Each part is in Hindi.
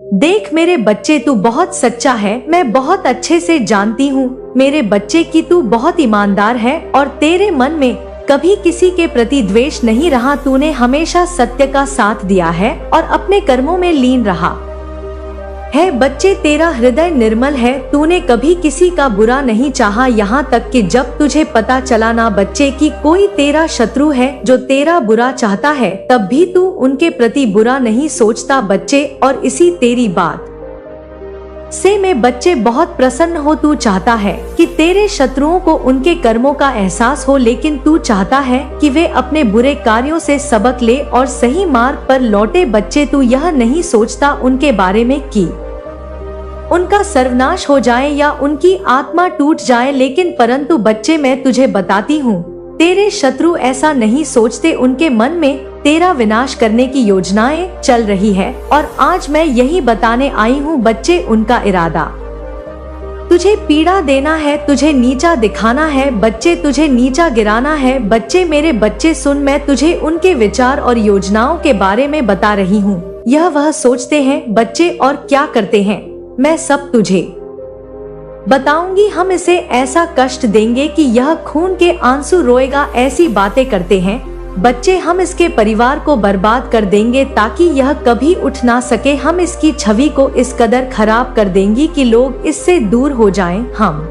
देख मेरे बच्चे, तू बहुत सच्चा है, मैं बहुत अच्छे से जानती हूँ मेरे बच्चे कि तू बहुत ईमानदार है और तेरे मन में कभी किसी के प्रति द्वेष नहीं रहा। तूने हमेशा सत्य का साथ दिया है और अपने कर्मों में लीन रहा है। बच्चे, तेरा हृदय निर्मल है, तूने कभी किसी का बुरा नहीं चाहा, यहाँ तक कि जब तुझे पता चला ना बच्चे कि कोई तेरा शत्रु है जो तेरा बुरा चाहता है, तब भी तू उनके प्रति बुरा नहीं सोचता बच्चे। और इसी तेरी बात से मैं बच्चे बहुत प्रसन्न हो। तू चाहता है कि तेरे शत्रुओं को उनके कर्मों का एहसास हो, लेकिन तू चाहता है कि वे अपने बुरे कार्यों से सबक ले और सही मार्ग पर लौटे। बच्चे, तू यह नहीं सोचता उनके बारे में कि उनका सर्वनाश हो जाए या उनकी आत्मा टूट जाए, लेकिन परंतु बच्चे मैं तुझे बताती हूँ, तेरे शत्रु ऐसा नहीं सोचते। उनके मन में तेरा विनाश करने की योजनाएं चल रही है और आज मैं यही बताने आई हूँ बच्चे, उनका इरादा तुझे पीड़ा देना है, तुझे नीचा दिखाना है बच्चे, तुझे नीचा गिराना है। बच्चे, मेरे बच्चे सुन, मैं तुझे उनके विचार और योजनाओं के बारे में बता रही हूँ। यह वह सोचते हैं बच्चे और क्या करते हैं, मैं सब तुझे बताऊंगी। हम इसे ऐसा कष्ट देंगे कि यह खून के आंसू रोएगा। ऐसी बातें करते हैं बच्चे, हम इसके परिवार को बर्बाद कर देंगे ताकि यह कभी उठ ना सके। हम इसकी छवि को इस कदर खराब कर देंगी कि लोग इससे दूर हो जाएं। हम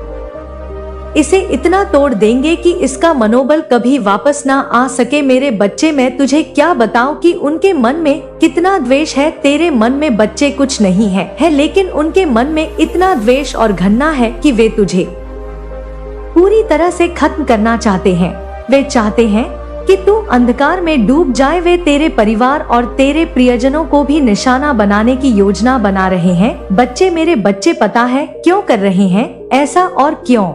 इसे इतना तोड़ देंगे कि इसका मनोबल कभी वापस ना आ सके। मेरे बच्चे, मैं तुझे क्या बताऊं कि उनके मन में कितना द्वेष है। तेरे मन में बच्चे कुछ नहीं है, लेकिन उनके मन में इतना द्वेष और घृणा है कि वे तुझे पूरी तरह से खत्म करना चाहते हैं। वे चाहते हैं कि तू अंधकार में डूब जाए। वे तेरे परिवार और तेरे प्रियजनों को भी निशाना बनाने की योजना बना रहे हैं। बच्चे, मेरे बच्चे, पता है क्यों कर रहे हैं ऐसा और क्यों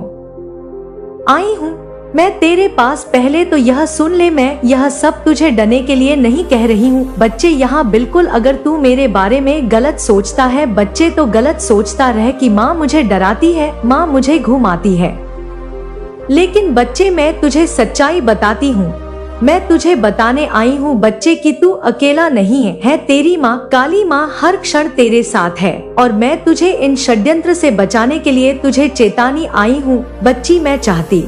आई हूँ मैं तेरे पास? पहले तो यह सुन ले, मैं यह सब तुझे डरने के लिए नहीं कह रही हूँ बच्चे। यहाँ बिल्कुल, अगर तू मेरे बारे में गलत सोचता है बच्चे, तो गलत सोचता रह कि माँ मुझे डराती है, माँ मुझे घुमाती है। लेकिन बच्चे, मैं तुझे सच्चाई बताती हूँ। मैं तुझे बताने आई हूँ बच्चे कि तू अकेला नहीं है तेरी माँ काली माँ हर क्षण तेरे साथ है और मैं तुझे इन षड्यंत्र से बचाने के लिए तुझे चेतानी आई हूँ बच्ची। मैं चाहती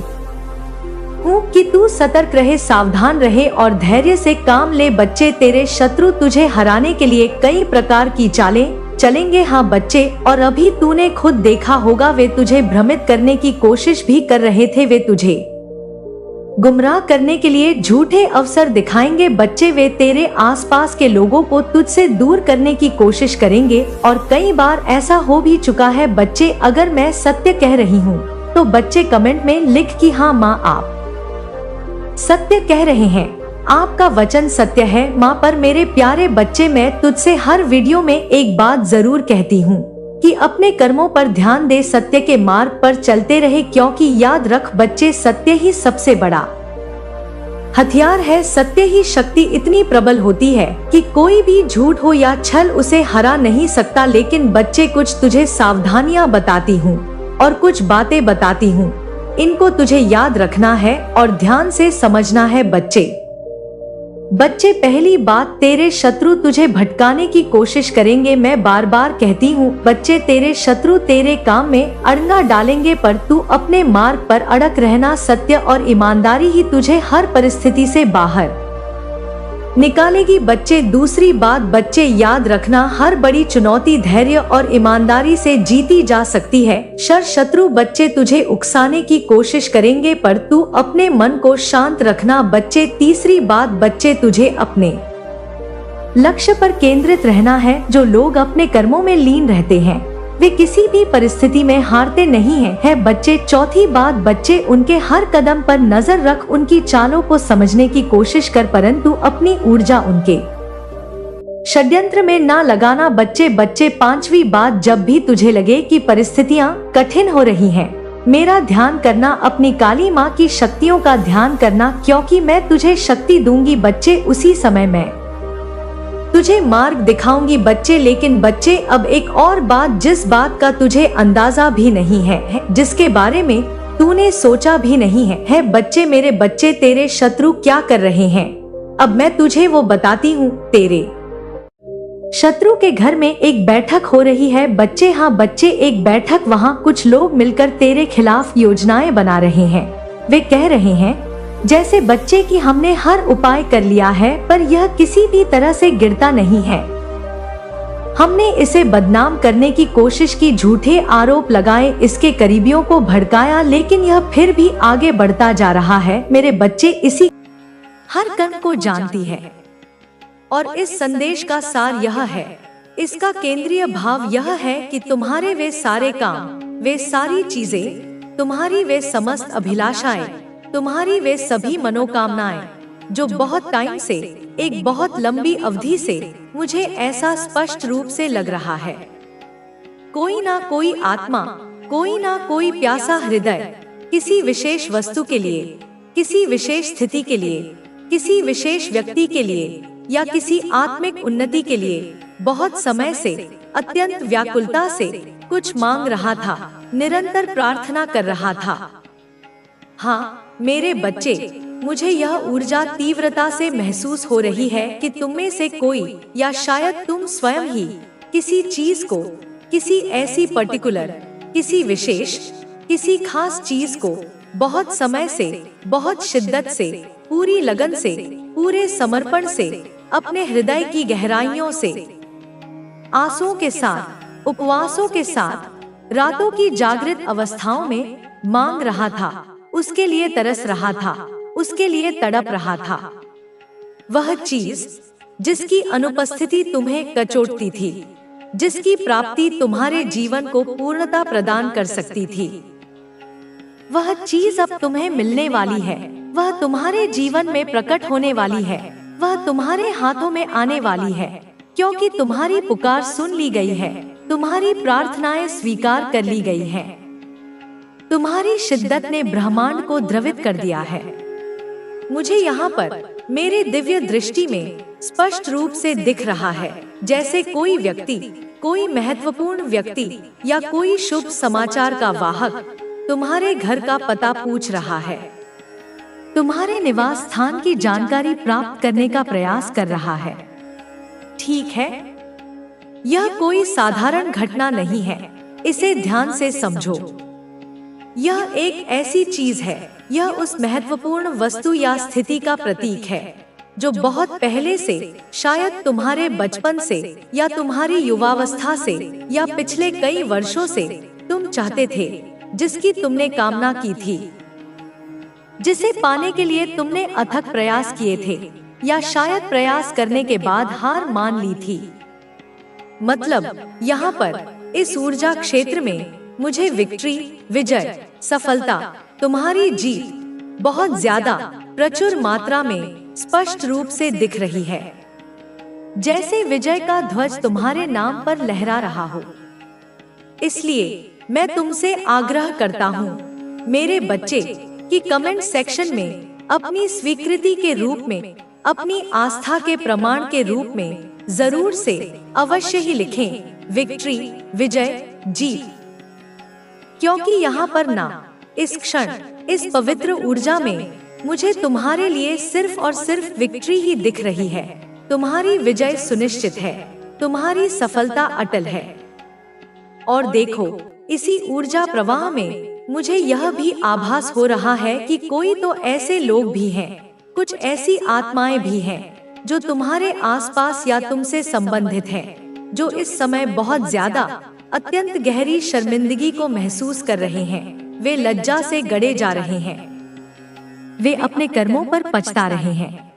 हूँ कि तू सतर्क रहे, सावधान रहे और धैर्य से काम ले बच्चे। तेरे शत्रु तुझे हराने के लिए कई प्रकार की चालें चलेंगे, हाँ बच्चे, और अभी तूने खुद देखा होगा वे तुझे भ्रमित करने की कोशिश भी कर रहे थे। वे तुझे गुमराह करने के लिए झूठे अवसर दिखाएंगे बच्चे। वे तेरे आसपास के लोगों को तुझसे दूर करने की कोशिश करेंगे और कई बार ऐसा हो भी चुका है बच्चे। अगर मैं सत्य कह रही हूँ तो बच्चे कमेंट में लिख कि हाँ माँ आप सत्य कह रहे हैं, आपका वचन सत्य है माँ। पर मेरे प्यारे बच्चे, मैं तुझसे हर वीडियो में एक बात जरूर कहती हूँ कि अपने कर्मों पर ध्यान दे, सत्य के मार्ग पर चलते रहे, क्योंकि याद रख बच्चे, सत्य ही सबसे बड़ा हथियार है। सत्य ही शक्ति इतनी प्रबल होती है कि कोई भी झूठ हो या छल उसे हरा नहीं सकता। लेकिन बच्चे, कुछ तुझे सावधानियां बताती हूँ और कुछ बातें बताती हूँ, इनको तुझे याद रखना है और ध्यान से समझना है बच्चे। बच्चे, पहली बात, तेरे शत्रु तुझे भटकाने की कोशिश करेंगे। मैं बार बार कहती हूँ बच्चे, तेरे शत्रु तेरे काम में अड़ंगा डालेंगे, पर तू अपने मार्ग पर अड़क रहना। सत्य और ईमानदारी ही तुझे हर परिस्थिति से बाहर निकालेगी बच्चे। दूसरी बात बच्चे, याद रखना, हर बड़ी चुनौती धैर्य और ईमानदारी से जीती जा सकती है। शत्रु बच्चे तुझे उकसाने की कोशिश करेंगे, पर तू अपने मन को शांत रखना बच्चे। तीसरी बात बच्चे, तुझे अपने लक्ष्य पर केंद्रित रहना है। जो लोग अपने कर्मों में लीन रहते हैं वे किसी भी परिस्थिति में हारते नहीं है बच्चे। चौथी बात बच्चे, उनके हर कदम पर नजर रख, उनकी चालों को समझने की कोशिश कर, परंतु अपनी ऊर्जा उनके षड्यंत्र में ना लगाना बच्चे। पांचवी बात, जब भी तुझे लगे कि परिस्थितियां कठिन हो रही हैं, मेरा ध्यान करना, अपनी काली माँ की शक्तियों का ध्यान करना, क्योंकि मैं तुझे शक्ति दूंगी बच्चे। उसी समय मैं तुझे मार्ग दिखाऊंगी बच्चे। लेकिन बच्चे, अब एक और बात, जिस बात का तुझे अंदाजा भी नहीं है, जिसके बारे में तूने सोचा भी नहीं है बच्चे, मेरे बच्चे, तेरे शत्रु क्या कर रहे हैं, अब मैं तुझे वो बताती हूँ। तेरे शत्रु के घर में एक बैठक हो रही है। बच्चे, हाँ बच्चे, एक बैठक। वहाँ कुछ लोग मिलकर तेरे खिलाफ योजनाएं बना रहे हैं। वे कह रहे हैं जैसे बच्चे कि हमने हर उपाय कर लिया है पर यह किसी भी तरह से गिरता नहीं है। हमने इसे बदनाम करने की कोशिश की, झूठे आरोप लगाए, इसके करीबियों को भड़काया, लेकिन यह फिर भी आगे बढ़ता जा रहा है। मेरे बच्चे इसी हर कण को जानती है और इस संदेश का सार यह है, इसका केंद्रीय भाव यह है कि तुम्हारे वे सारे काम, वे सारी चीजें, तुम्हारी वे समस्त अभिलाषाएं, तुम्हारी वे सभी मनोकामनाएं जो बहुत टाइम से, एक बहुत लंबी अवधि से मुझे ऐसा स्पष्ट रूप से लग रहा है, कोई ना कोई आत्मा, कोई ना कोई प्यासा हृदय किसी विशेष वस्तु के लिए, किसी विशेष स्थिति के लिए, किसी विशेष व्यक्ति के लिए या किसी आत्मिक उन्नति के लिए बहुत समय से, अत्यंत व्याकुलता से कुछ मांग रहा था, निरंतर प्रार्थना कर रहा था। हाँ मेरे बच्चे, मुझे यह ऊर्जा तीव्रता से महसूस हो रही है कि तुम में से कोई या शायद तुम स्वयं ही किसी चीज को, किसी ऐसी पर्टिकुलर, किसी विशेष, किसी खास चीज को बहुत समय से, बहुत शिद्दत से, पूरी लगन से, पूरे समर्पण से, अपने हृदय की गहराइयों से, आंसुओं के साथ, उपवासों के साथ, रातों की जागृत अवस्थाओं में मांग रहा था, उसके लिए तरस रहा था, उसके लिए तड़प रहा था। वह चीज जिसकी अनुपस्थिति तुम्हें कचोटती थी, जिसकी प्राप्ति तुम्हारे जीवन को पूर्णता प्रदान कर सकती थी, वह चीज अब तुम्हें मिलने वाली है, वह तुम्हारे जीवन में प्रकट होने वाली है, वह तुम्हारे हाथों में आने वाली है, क्योंकि तुम्हारी पुकार सुन ली गई है, तुम्हारी प्रार्थनाएं स्वीकार कर ली गई हैं। तुम्हारी शिद्दत ने ब्रह्मांड को द्रवित कर दिया है। मुझे यहाँ पर मेरे दिव्य दृष्टि में स्पष्ट रूप से दिख रहा है, जैसे कोई व्यक्ति, कोई महत्वपूर्ण व्यक्ति या कोई शुभ समाचार का वाहक तुम्हारे घर का पता पूछ रहा है, तुम्हारे निवास स्थान की जानकारी प्राप्त करने का प्रयास कर रहा है। ठीक है, यह कोई साधारण घटना नहीं है, इसे ध्यान से समझो। यह एक ऐसी चीज है, यह उस महत्वपूर्ण वस्तु या स्थिति का प्रतीक है जो बहुत पहले से, शायद तुम्हारे बचपन से या तुम्हारी युवावस्था से या पिछले कई वर्षों से तुम चाहते थे, जिसकी तुमने कामना की थी, जिसे पाने के लिए तुमने अथक प्रयास किए थे या शायद प्रयास करने के बाद हार मान ली थी। मतलब यहाँ पर इस ऊर्जा क्षेत्र में मुझे विक्ट्री, विजय, सफलता, तुम्हारी जीत बहुत ज्यादा प्रचुर मात्रा में स्पष्ट रूप से दिख रही है, जैसे विजय का ध्वज तुम्हारे नाम पर लहरा रहा हो। इसलिए मैं तुमसे आग्रह करता हूँ मेरे बच्चे कि कमेंट सेक्शन में अपनी स्वीकृति के रूप में, अपनी आस्था के प्रमाण के रूप में जरूर से अवश्य ही लिखें विक्ट्री, विजय, जीत, क्योंकि यहाँ पर ना इस क्षण, इस पवित्र ऊर्जा में मुझे तुम्हारे लिए सिर्फ और सिर्फ विक्ट्री ही दिख रही है। तुम्हारी विजय सुनिश्चित है, तुम्हारी सफलता अटल है। और देखो, इसी ऊर्जा प्रवाह में मुझे यह भी आभास हो रहा है कि कोई तो ऐसे लोग भी हैं, कुछ ऐसी आत्माएं भी हैं जो तुम्हारे आसपास या तुमसे संबंधित हैं, जो इस समय बहुत ज्यादा, अत्यंत गहरी शर्मिंदगी को महसूस कर रहे हैं। वे लज्जा से गड़े जा रहे हैं, वे अपने कर्मों पर पछता रहे हैं,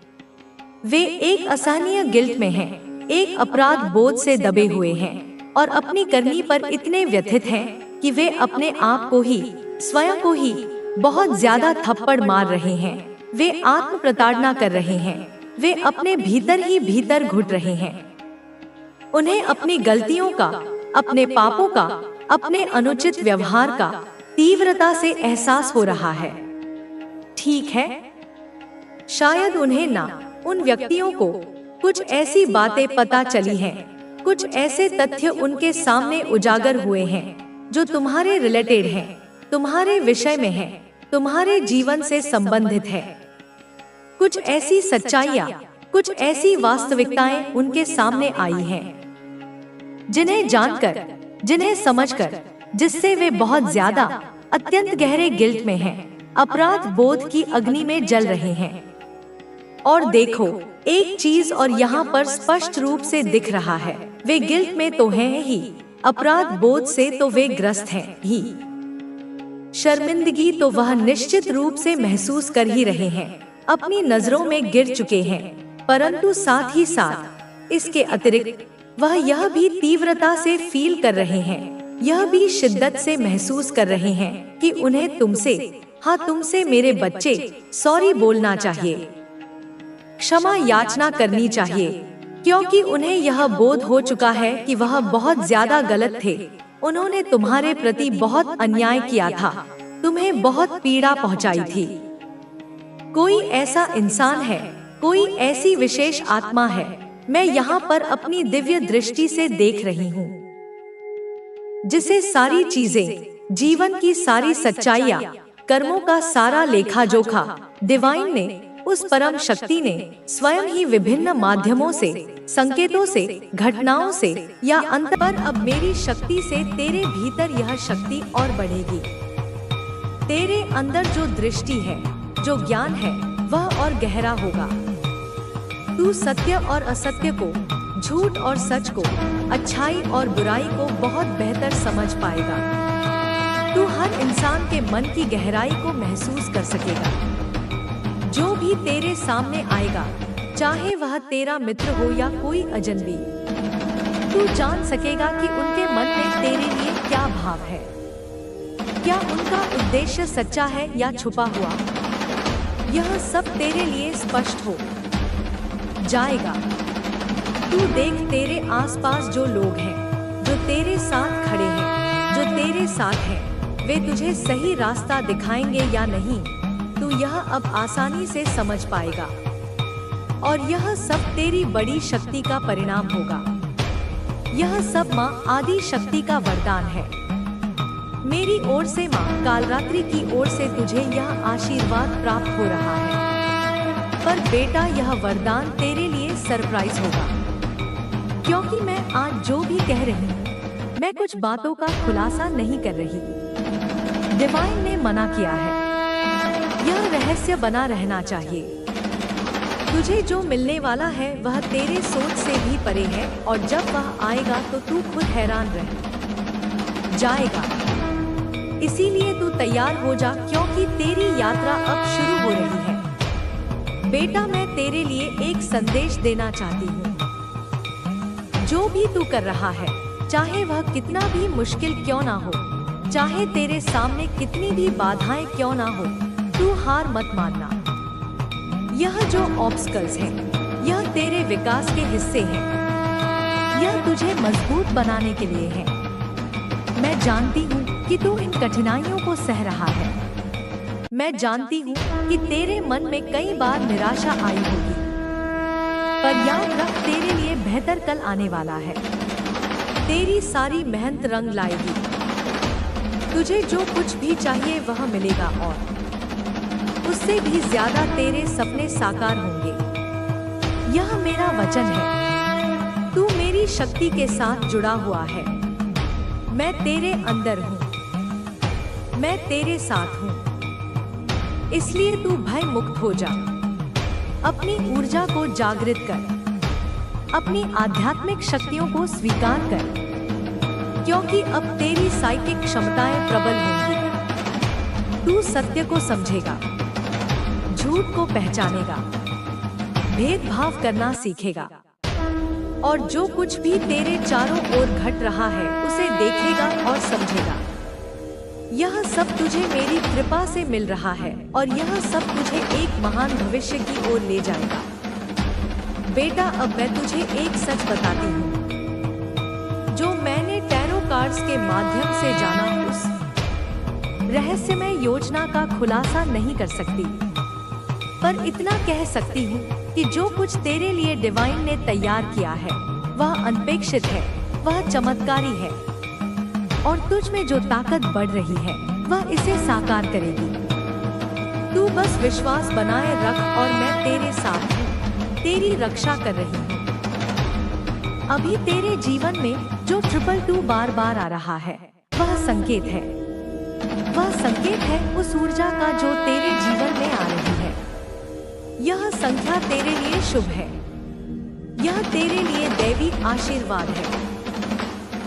वे एक असहनीय गिल्ट में हैं, एक अपराध बोध से दबे हुए हैं और अपनी करनी पर इतने व्यथित हैं कि वे अपने आप को ही, स्वयं को ही बहुत ज्यादा थप्पड़ मार रहे हैं। वे आत्म प्रताड़ना कर रहे हैं, वे अपने भीतर ही भीतर घुट रहे हैं। उन्हें अपनी गलतियों का, अपने पापों का, अपने अनुचित व्यवहार का तीव्रता से एहसास हो रहा है। ठीक है, शायद उन्हें ना उन व्यक्तियों को कुछ ऐसी बातें पता चली हैं, कुछ ऐसे तथ्य उनके सामने उजागर हुए हैं जो तुम्हारे रिलेटेड हैं, तुम्हारे विषय में हैं, तुम्हारे जीवन से संबंधित है। कुछ ऐसी सच्चाइयाँ, कुछ ऐसी वास्तविकताएं उनके सामने आई हैं जिन्हें जानकर, जिन्हें समझकर, जिससे वे बहुत ज्यादा अत्यंत गहरे गिल्ट में हैं, अपराध बोध की अग्नि में जल रहे हैं। और देखो, एक चीज और यहाँ पर स्पष्ट रूप से दिख रहा है, वे गिल्ट में तो हैं ही, अपराध बोध से तो वे ग्रस्त हैं ही। शर्मिंदगी तो वह निश्चित रूप से महसूस कर ही रहे हैं, अपनी नजरों में गिर चुके हैं, परंतु साथ ही साथ इसके अतिरिक्त वह यह भी तीव्रता से फील कर रहे हैं, यह भी शिद्दत से महसूस कर रहे हैं कि उन्हें तुमसे, हाँ तुमसे मेरे बच्चे, सॉरी बोलना चाहिए, क्षमा याचना करनी चाहिए, क्योंकि उन्हें यह बोध हो चुका है कि वह बहुत ज्यादा गलत थे। उन्होंने तुम्हारे प्रति बहुत अन्याय किया था, तुम्हें बहुत पीड़ा पहुंचाई थी। कोई ऐसा इंसान है, कोई ऐसी विशेष आत्मा है, मैं यहाँ पर अपनी दिव्य दृष्टि से देख रही हूँ, जिसे सारी चीजें, जीवन की सारी सच्चाइयाँ, कर्मों का सारा लेखा जोखा डिवाइन ने, उस परम शक्ति ने स्वयं ही विभिन्न माध्यमों से, संकेतों से, घटनाओं से या अंत पर अब मेरी शक्ति से तेरे भीतर यह शक्ति और बढ़ेगी। तेरे अंदर जो दृष्टि है, जो ज्ञान है, वह और गहरा होगा। तू सत्य और असत्य को, झूठ और सच को, अच्छाई और बुराई को बहुत बेहतर समझ पाएगा। तू हर इंसान के मन की गहराई को महसूस कर सकेगा। जो भी तेरे सामने आएगा, चाहे वह तेरा मित्र हो या कोई अजनबी, तू जान सकेगा कि उनके मन में तेरे लिए क्या भाव है, क्या उनका उद्देश्य सच्चा है या छुपा हुआ। यह सब तेरे लिए स्पष्ट हो जाएगा। तू देख, तेरे आसपास जो लोग हैं, जो तेरे साथ खड़े हैं, जो तेरे साथ हैं, वे तुझे सही रास्ता दिखाएंगे या नहीं, तू यह अब आसानी से समझ पाएगा। और यह सब तेरी बड़ी शक्ति का परिणाम होगा। यह सब माँ आदि शक्ति का वरदान है। मेरी ओर से माँ कालरात्रि की ओर से तुझे यह आशीर्वाद प्राप्त हो रहा है। पर बेटा, यह वरदान तेरे लिए सरप्राइज होगा, क्योंकि मैं आज जो भी कह रही हूँ, मैं कुछ बातों का खुलासा नहीं कर रही। डिवाइन ने मना किया है, यह रहस्य बना रहना चाहिए। तुझे जो मिलने वाला है वह तेरे सोच से भी परे है, और जब वह आएगा तो तू खुद हैरान रह जाएगा। इसीलिए तू तैयार हो जा, क्योंकि तेरी यात्रा अब शुरू हो रही है। बेटा, मैं तेरे लिए एक संदेश देना चाहती हूँ। जो भी तू कर रहा है, चाहे वह कितना भी मुश्किल क्यों ना हो, चाहे तेरे सामने कितनी भी बाधाएं क्यों ना हो, तू हार मत मानना। यह जो ऑब्स्टकल्स हैं, यह तेरे विकास के हिस्से हैं। यह तुझे मजबूत बनाने के लिए है। मैं जानती हूँ कि तू इन कठिनाइयों को सह रहा है। मैं जानती हूँ कि तेरे मन में कई बार निराशा आई होगी, पर याद रख, तेरे लिए बेहतर कल आने वाला है। तेरी सारी मेहनत रंग लाएगी। तुझे जो कुछ भी चाहिए वह मिलेगा, और उससे भी ज्यादा तेरे सपने साकार होंगे। यह मेरा वचन है। तू मेरी शक्ति के साथ जुड़ा हुआ है। मैं तेरे अंदर हूँ, मैं तेरे साथ हूँ। इसलिए तू भय मुक्त हो जा। अपनी ऊर्जा को जागृत कर, अपनी आध्यात्मिक शक्तियों को स्वीकार कर, क्योंकि अब तेरी साइकिक क्षमताएं प्रबल होंगी। तू सत्य को समझेगा, झूठ को पहचानेगा, भेदभाव करना सीखेगा, और जो कुछ भी तेरे चारों ओर घट रहा है उसे देखेगा और समझेगा। यह सब तुझे मेरी कृपा से मिल रहा है, और यह सब तुझे एक महान भविष्य की ओर ले जाएगा। बेटा, अब मैं तुझे एक सच बताती हूँ, जो मैंने टैरो कार्ड्स के माध्यम से जाना। उस रहस्यमय योजना का खुलासा नहीं कर सकती, पर इतना कह सकती हूँ कि जो कुछ तेरे लिए डिवाइन ने तैयार किया है वह अनपेक्षित है, वह चमत्कारी है, और तुझ में जो ताकत बढ़ रही है वह इसे साकार करेगी। तू बस विश्वास बनाए रख, और मैं तेरे साथ हूँ, तेरी रक्षा कर रही हूँ। अभी तेरे जीवन में जो 222 बार बार आ रहा है, वह संकेत है। वह संकेत है उस ऊर्जा का जो तेरे जीवन में आ रही है। यह संख्या तेरे लिए शुभ है। यह तेरे लिए दैवी आशीर्वाद है।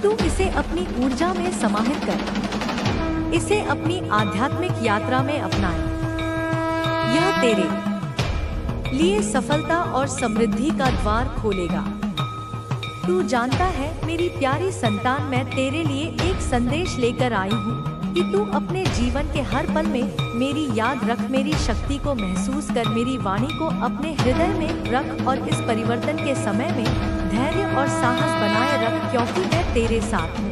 तू इसे अपनी ऊर्जा में समाहित कर, इसे अपनी आध्यात्मिक यात्रा में अपनाए। यह तेरे लिए सफलता और समृद्धि का द्वार खोलेगा। तू जानता है मेरी प्यारी संतान, मैं तेरे लिए एक संदेश लेकर आई हूँ कि तू अपने जीवन के हर पल में मेरी याद रख, मेरी शक्ति को महसूस कर, मेरी वाणी को अपने हृदय में रख और इस परिवर्तन के समय में धैर्य और साहस बनाए रख, क्योंकि मैं तेरे साथ हूँ।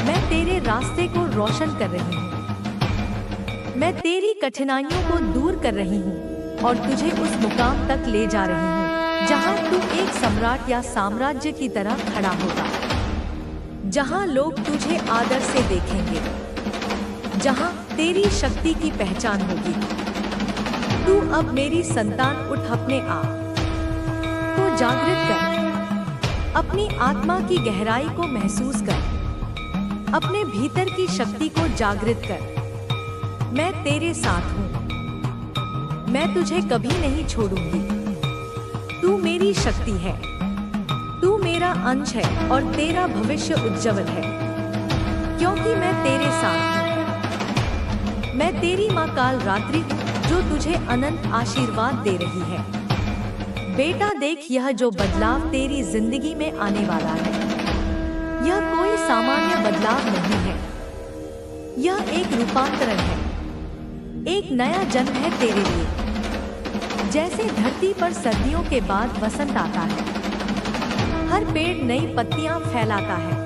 मैं तेरे रास्ते को रोशन कर रही हूँ। मैं तेरी कठिनाइयों को दूर कर रही हूँ और तुझे उस मुकाम तक ले जा रही हूँ जहाँ तू एक सम्राट या साम्राज्य की तरह खड़ा होगा, जहाँ लोग तुझे आदर से देखेंगे, जहाँ तेरी शक्ति की पहचान होगी। तू अब मेरी संतान उठ, अपने आप को जागृत कर, अपनी आत्मा की गहराई को महसूस कर, अपने भीतर की शक्ति को जागृत कर। मैं तेरे साथ हूँ। मैं तुझे कभी नहीं छोड़ूंगी। तू मेरी शक्ति है। तू मेरा अंश है और तेरा भविष्य उज्जवल है, क्योंकि मैं तेरे साथ हूँ। मैं तेरी माँ काल रात्रि हूँ जो तुझे अनंत आशीर्वाद दे रही है। बेटा देख, यह जो बदलाव तेरी जिंदगी में आने वाला है, यह कोई सामान्य बदलाव नहीं है। यह एक रूपांतरण है, एक नया जन्म है तेरे लिए। जैसे धरती पर सर्दियों के बाद वसंत आता है, हर पेड़ नई पत्तियां फैलाता है,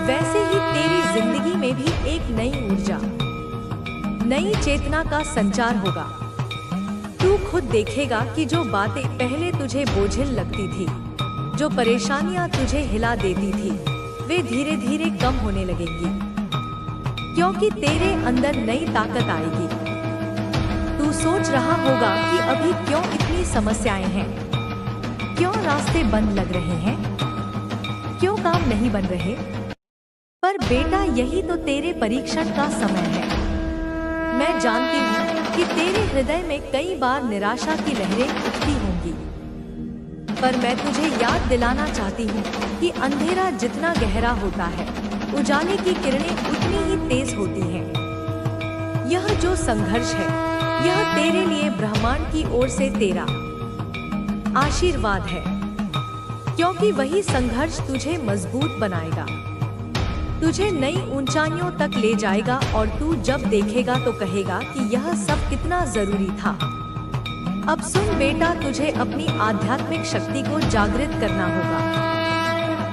वैसे ही तेरी जिंदगी में भी एक नई ऊर्जा, नई चेतना का संचार होगा। तू खुद देखेगा कि जो बातें पहले तुझे बोझिल लगती थी, जो परेशानियां तुझे हिला देती थी, वे धीरे धीरे कम होने लगेंगी, क्योंकि तेरे अंदर नई ताकत आएगी। तू सोच रहा होगा कि अभी क्यों इतनी समस्याएं हैं, क्यों रास्ते बंद लग रहे हैं, क्यों काम नहीं बन रहे। पर बेटा, यही तो तेरे परीक्षण का समय है। मैं जानती हूँ कि तेरे हृदय में कई बार निराशा की लहरें उठती होंगी, पर मैं तुझे याद दिलाना चाहती हूँ कि अंधेरा जितना गहरा होता है, उजाले की किरणें उतनी ही तेज होती हैं। यह जो संघर्ष है, यह तेरे लिए ब्रह्मांड की ओर से तेरा आशीर्वाद है, क्योंकि वही संघर्ष तुझे मजबूत बनाएगा, तुझे नई ऊंचाइयों तक ले जाएगा और तू जब देखेगा तो कहेगा कि यह सब कितना जरूरी था। अब सुन बेटा, तुझे अपनी आध्यात्मिक शक्ति को जागृत करना होगा,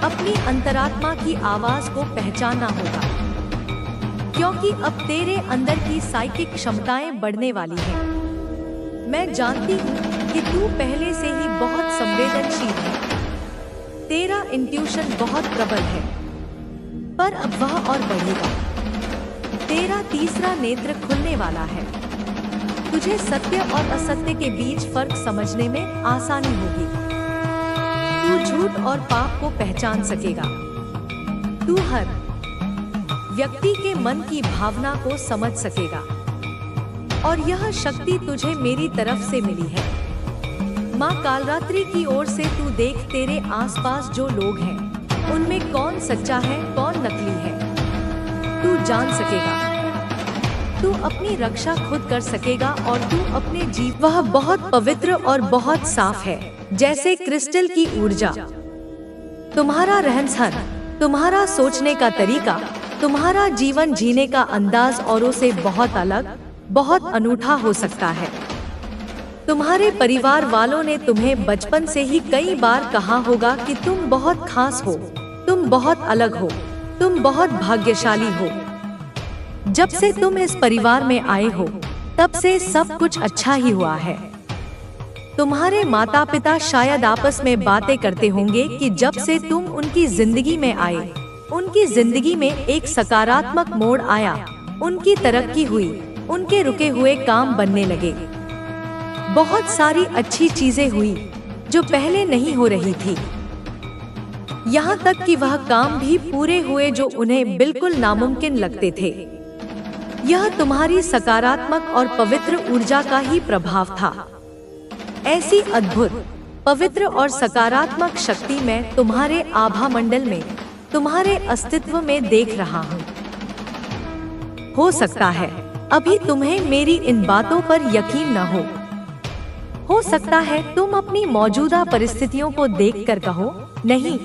अपनी अंतरात्मा की आवाज को पहचानना होगा, क्योंकि अब तेरे अंदर की साइकिक क्षमताएं बढ़ने वाली हैं। मैं जानती हूँ कि तू पहले से ही बहुत संवेदनशील है, तेरा इंट्यूशन बहुत प्रबल है, पर अब वह और बढ़ेगा। तेरा तीसरा नेत्र खुलने वाला है। तुझे सत्य और असत्य के बीच फर्क समझने में आसानी होगी। तू झूठ और पाप को पहचान सकेगा। तू हर व्यक्ति के मन की भावना को समझ सकेगा, और यह शक्ति तुझे मेरी तरफ से मिली है। माँ कालरात्रि की ओर से तू देख, तेरे आसपास जो लोग हैं, उनमें कौन सच्चा है, कौन नकली है, तू जान सकेगा। तू अपनी रक्षा खुद कर सकेगा और तू अपने जीवन, वह बहुत पवित्र और बहुत साफ है, जैसे क्रिस्टल की ऊर्जा। तुम्हारा रहन-सहन, तुम्हारा सोचने का तरीका, तुम्हारा जीवन जीने का अंदाज औरों से बहुत अलग, बहुत अनूठा हो सकता है। तुम्हारे परिवार वालों ने तुम्हें बचपन से ही कई बार कहा होगा कि तुम बहुत खास हो, तुम बहुत अलग हो, तुम बहुत भाग्यशाली हो। जब से तुम इस परिवार में आए हो, तब से सब कुछ अच्छा ही हुआ है। तुम्हारे माता पिता शायद आपस में बातें करते होंगे कि जब से तुम उनकी जिंदगी में आए, उनकी जिंदगी में एक सकारात्मक मोड़ आया, उनकी तरक्की हुई, उनके रुके हुए काम बनने लगे। बहुत सारी अच्छी चीजें हुई जो पहले नहीं हो रही थी। यहाँ तक कि वह काम भी पूरे हुए जो उन्हें बिल्कुल नामुमकिन लगते थे। यह तुम्हारी सकारात्मक और पवित्र ऊर्जा का ही प्रभाव था। ऐसी अद्भुत, पवित्र और सकारात्मक शक्ति मैं तुम्हारे आभा मंडल में, तुम्हारे अस्तित्व में देख रहा हूँ। हो सकता है अभी तुम्हें मेरी इन बातों पर यकीन न हो। हो सकता है तुम अपनी मौजूदा परिस्थितियों को देखकर कहो, नहीं,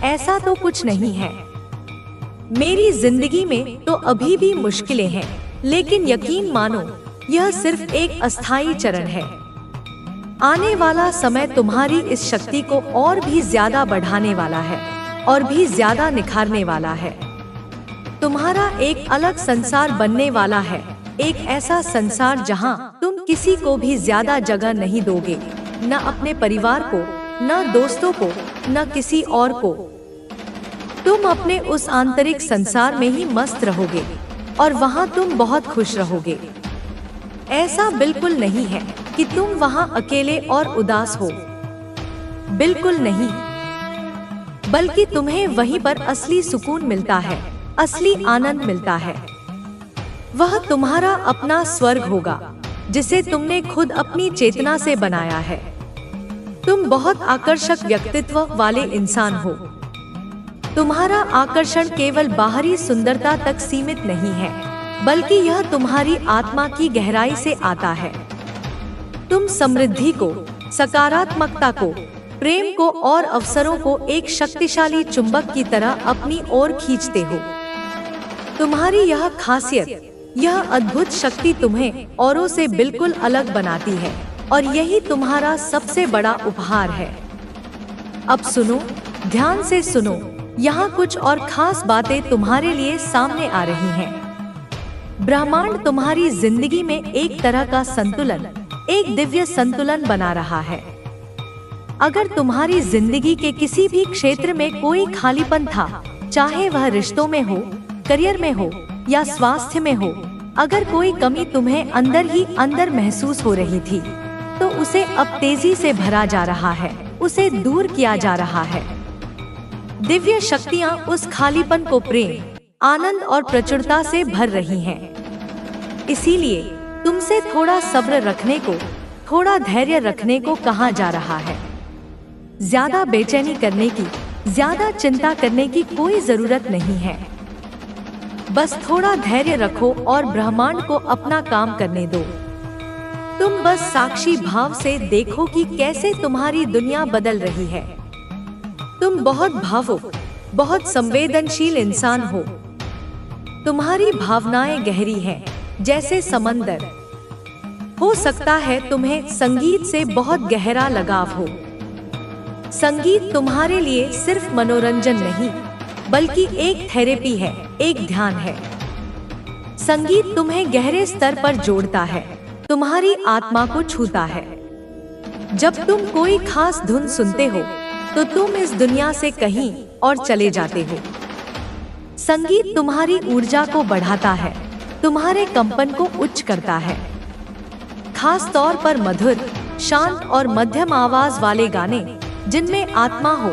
ऐसा तो कुछ नहीं है। मेरी जिंदगी में तो अभी भी मुश्किलें हैं, लेकिन यकीन मानो, यह सिर्फ एक अस्थायी चरण है। आने वाला समय तुम्हारी इस शक्ति को और भी ज्यादा बढ़ाने वाला है और भी ज्यादा निखारने वाला है। तुम्हारा एक अलग संसार बनने वाला है, एक ऐसा संसार जहां तुम किसी को भी ज्यादा जगह नहीं दोगे, न अपने परिवार को, न दोस्तों को, न किसी और को। तुम अपने उस आंतरिक संसार में ही मस्त रहोगे और वहां तुम बहुत खुश रहोगे। ऐसा बिल्कुल नहीं है कि तुम वहां अकेले और उदास हो, बिल्कुल नहीं, बल्कि तुम्हें वहीं पर असली सुकून मिलता है, असली आनंद मिलता है। वह तुम्हारा अपना स्वर्ग होगा, जिसे तुमने खुद अपनी चेतना से बनाया है। तुम बहुत आकर्षक व्यक्तित्व वाले इंसान हो। तुम्हारा आकर्षण केवल बाहरी सुंदरता तक सीमित नहीं है, बल्कि यह तुम्हारी आत्मा की गहराई से आता है। तुम समृद्धि को, सकारात्मकता को, प्रेम को और अवसरों को एक शक्तिशाली चुंबक की तरह अपनी ओर खींचते हो। तुम्हारी यह खासियत, यह अद्भुत शक्ति तुम्हें औरों से बिल्कुल अलग बनाती है और यही तुम्हारा सबसे बड़ा उपहार है। अब सुनो, ध्यान से सुनो, यहाँ कुछ और खास बातें तुम्हारे लिए सामने आ रही हैं। ब्रह्मांड तुम्हारी जिंदगी में एक तरह का संतुलन, एक दिव्य संतुलन बना रहा है। अगर तुम्हारी जिंदगी के किसी भी क्षेत्र में कोई खालीपन था, चाहे वह रिश्तों में हो, करियर में हो या स्वास्थ्य में हो, अगर कोई कमी तुम्हें अंदर ही अंदर महसूस हो रही थी, तो उसे अब तेजी से भरा जा रहा है, उसे दूर किया जा रहा है। दिव्य शक्तियाँ उस खालीपन को प्रेम, आनंद और प्रचुरता से भर रही हैं। इसीलिए तुमसे थोड़ा सब्र रखने को, थोड़ा धैर्य रखने को कहा जा रहा है। ज्यादा बेचैनी करने की, ज्यादा चिंता करने की कोई जरूरत नहीं है। बस थोड़ा धैर्य रखो और ब्रह्मांड को अपना काम करने दो। तुम बस साक्षी भाव से देखो कि कैसे तुम्हारी दुनिया बदल रही है। तुम बहुत भावुक, बहुत संवेदनशील इंसान हो। तुम्हारी भावनाएं गहरी हैं, जैसे समंदर। हो सकता है तुम्हें संगीत से बहुत गहरा लगाव हो। संगीत तुम्हारे लिए सिर्फ मनोरंजन नहीं, बल्कि एक थेरेपी है, एक ध्यान है। संगीत तुम्हें गहरे स्तर पर जोड़ता है, तुम्हारी आत्मा को छूता है। जब तुम कोई खास धुन सुनते हो, तो तुम इस दुनिया से कहीं और चले जाते हो। संगीत तुम्हारी ऊर्जा को बढ़ाता है, तुम्हारे कंपन को उच्च करता है। खास तौर पर मधुर, शांत और मध्यम आवाज वाले गाने, जिनमें आत्मा हो,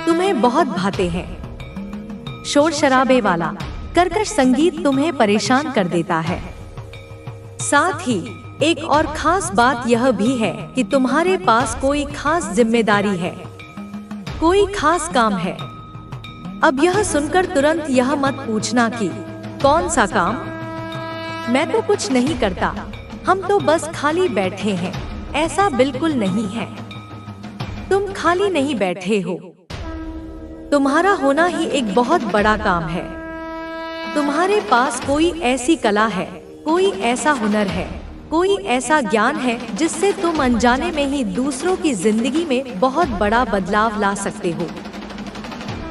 तुम्हें बहुत भाते हैं। शोर शराबे वाला, कर्कश संगीत तुम्हें परेशान कर देता है। साथ ही एक और खास बात यह भी है कि तुम्हारे पास कोई खास जिम्मेदारी है, कोई खास काम है। अब यह सुनकर तुरंत यह मत पूछना कि कौन सा काम? मैं तो कुछ नहीं करता, हम तो बस खाली बैठे हैं। ऐसा बिल्कुल नहीं है। तुम खाली नहीं बैठे हो। तुम्हारा होना ही एक बहुत बड़ा काम है। तुम्हारे पास कोई ऐसी कला है, कोई ऐसा हुनर है, कोई ऐसा ज्ञान है जिससे तुम अनजाने में ही दूसरों की जिंदगी में बहुत बड़ा बदलाव ला सकते हो।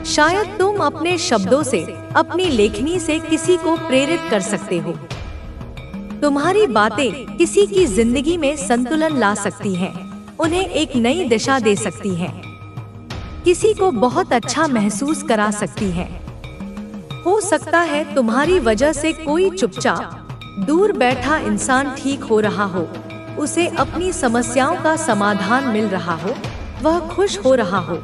शायद तुम अपने शब्दों से, अपनी लेखनी से किसी को प्रेरित कर सकते हो। तुम्हारी बातें किसी की जिंदगी में संतुलन ला सकती हैं, उन्हें एक नई दिशा दे सकती हैं, किसी को बहुत अच्छा महसूस करा सकती हैं। हो सकता है तुम्हारी वजह से कोई चुपचाप दूर बैठा इंसान ठीक हो रहा हो, उसे अपनी समस्याओं का समाधान मिल रहा हो, वह खुश हो रहा हो।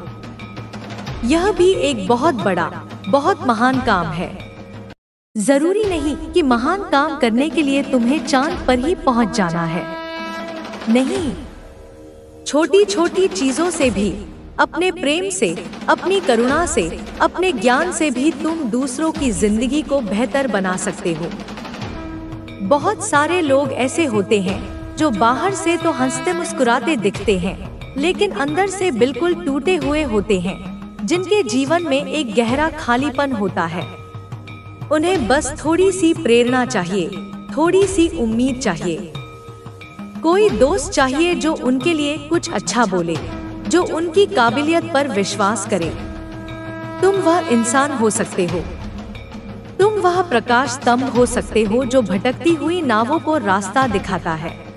यह भी एक बहुत बड़ा, बहुत महान काम है। जरूरी नहीं कि महान काम करने के लिए तुम्हें चांद पर ही पहुंच जाना है। नहीं, छोटी छोटी चीजों से भी, अपने प्रेम से, अपनी करुणा से, अपने ज्ञान से भी तुम दूसरों की जिंदगी को बेहतर बना सकते हो। बहुत सारे लोग ऐसे होते हैं जो बाहर से तो हंसते मुस्कुराते दिखते हैं, लेकिन अंदर से बिल्कुल टूटे हुए होते हैं, जिनके जीवन में एक गहरा खालीपन होता है। उन्हें बस थोड़ी सी प्रेरणा चाहिए, थोड़ी सी उम्मीद चाहिए। कोई दोस्त चाहिए जो उनके लिए कुछ अच्छा बोले, जो उनकी काबिलियत पर विश्वास करे। तुम वह इंसान हो सकते हो, तुम वह प्रकाश स्तंभ हो सकते हो जो भटकती हुई नावों को रास्ता दिखाता है।